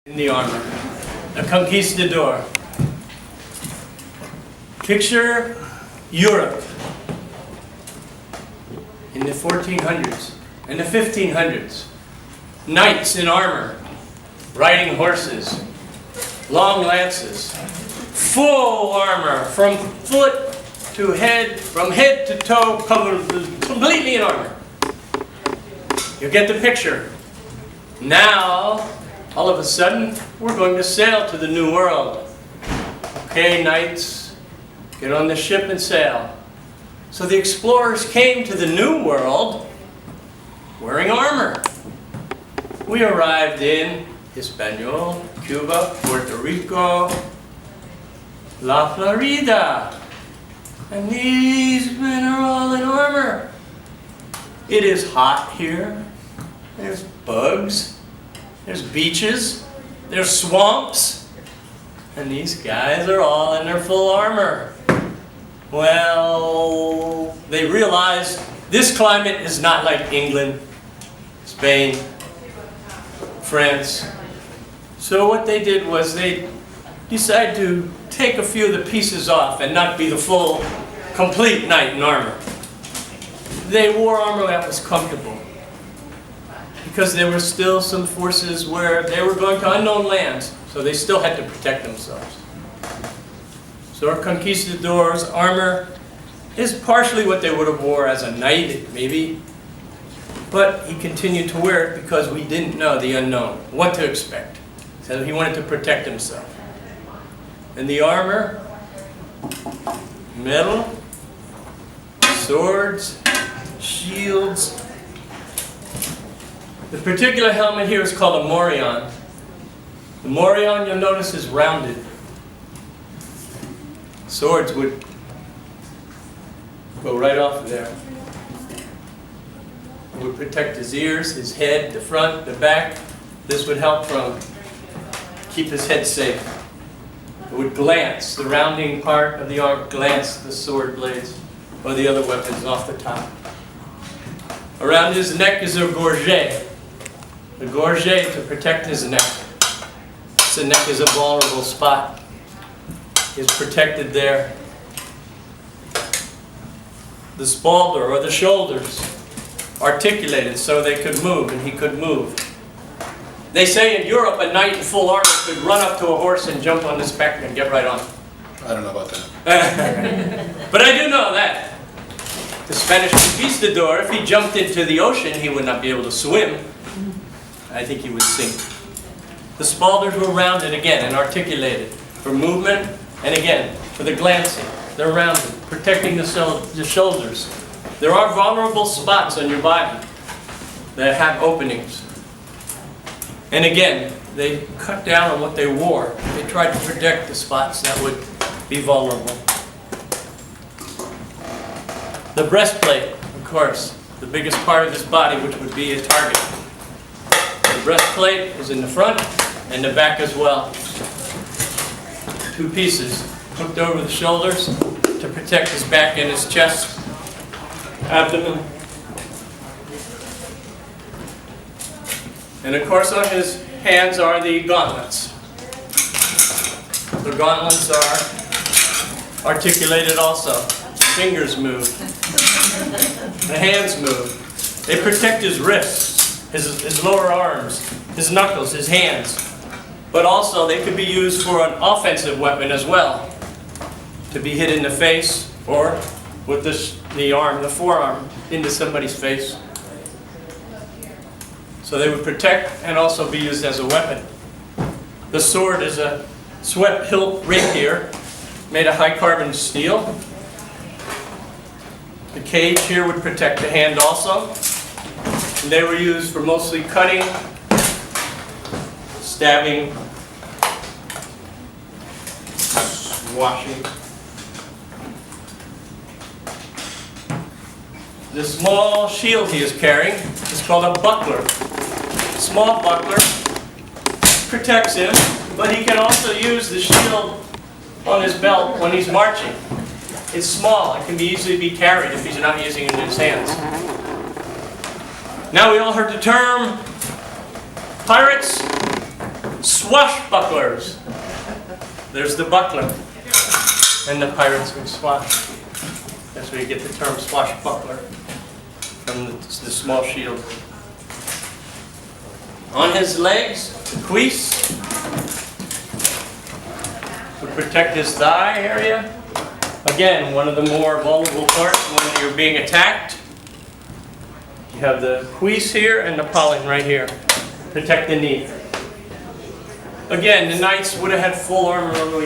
In the armor, a conquistador. Picture Europe in the 1400s and the 1500s. Knights in armor, riding horses, long lances, full armor from foot to head, from head to toe, covered completely in armor. You get the picture. Now, all of a sudden, we're going to sail to the New World. Okay, knights, get on the ship and sail. So the explorers came to the New World wearing armor. We arrived in Hispaniola, Cuba, Puerto Rico, La Florida. And these men are all in armor. It is hot here. There's bugs. There's beaches, there's swamps, and these guys are all in their full armor. Well, they realized this climate is not like England, Spain, France. So what they did was they decided to take a few of the pieces off and not be the full, complete knight in armor. They wore armor that was comfortable, because there were still some forces where they were going to unknown lands, so they still had to protect themselves. So our conquistadors' armor is partially what they would have wore as a knight, maybe, but he continued to wear it because we didn't know the unknown, what to expect. So he wanted to protect himself. And the armor, metal, swords, shields. The particular helmet here is called a morion. The morion, you'll notice, is rounded. Swords would go right off of there. It would protect his ears, his head, the front, the back. This would help from keep his head safe. It would glance, the rounding part of the arm, glance the sword blades or the other weapons off the top. Around his neck is a gorget. The gorget to protect his neck. The neck is a vulnerable spot. He's protected there. The spalder, or the shoulders, articulated so they could move, and he could move. They say in Europe a knight in full armor could run up to a horse and jump on his back and get right on. I don't know about that. But I do know that. The Spanish conquistador, if he jumped into the ocean, he would not be able to swim. I think he would sink. The spalders were rounded again and articulated for movement, and again, for the glancing. They're rounded, protecting the shoulders. There are vulnerable spots on your body that have openings. And again, they cut down on what they wore. They tried to protect the spots that would be vulnerable. The breastplate, of course, the biggest part of his body, which would be a target. The breastplate is in the front and the back as well. Two pieces hooked over the shoulders to protect his back and his chest, abdomen. And of course on his hands are the gauntlets. The gauntlets are articulated also. Fingers move. The hands move. They protect his wrists, his lower arms, his knuckles, his hands. But also they could be used for an offensive weapon as well. To be hit in the face or with the forearm into somebody's face. So they would protect and also be used as a weapon. The sword is a swept hilt rapier made of high carbon steel. The cage here would protect the hand also. And they were used for mostly cutting, stabbing, washing. The small shield he is carrying is called a buckler. A small buckler protects him, but he can also use the shield on his belt when he's marching. It's small. It can easily be carried if he's not using it in his hands. Now we all heard the term pirates, Swashbucklers. There's the buckler. And the pirates would swash. That's where you get the term swashbuckler, from the small shield. On his legs, the cuisse would protect his thigh area. Again, one of the more vulnerable parts when you're being attacked. You have the cuisse here and the pollen right here. Protect the knee. Again, the knights would have had full armor on the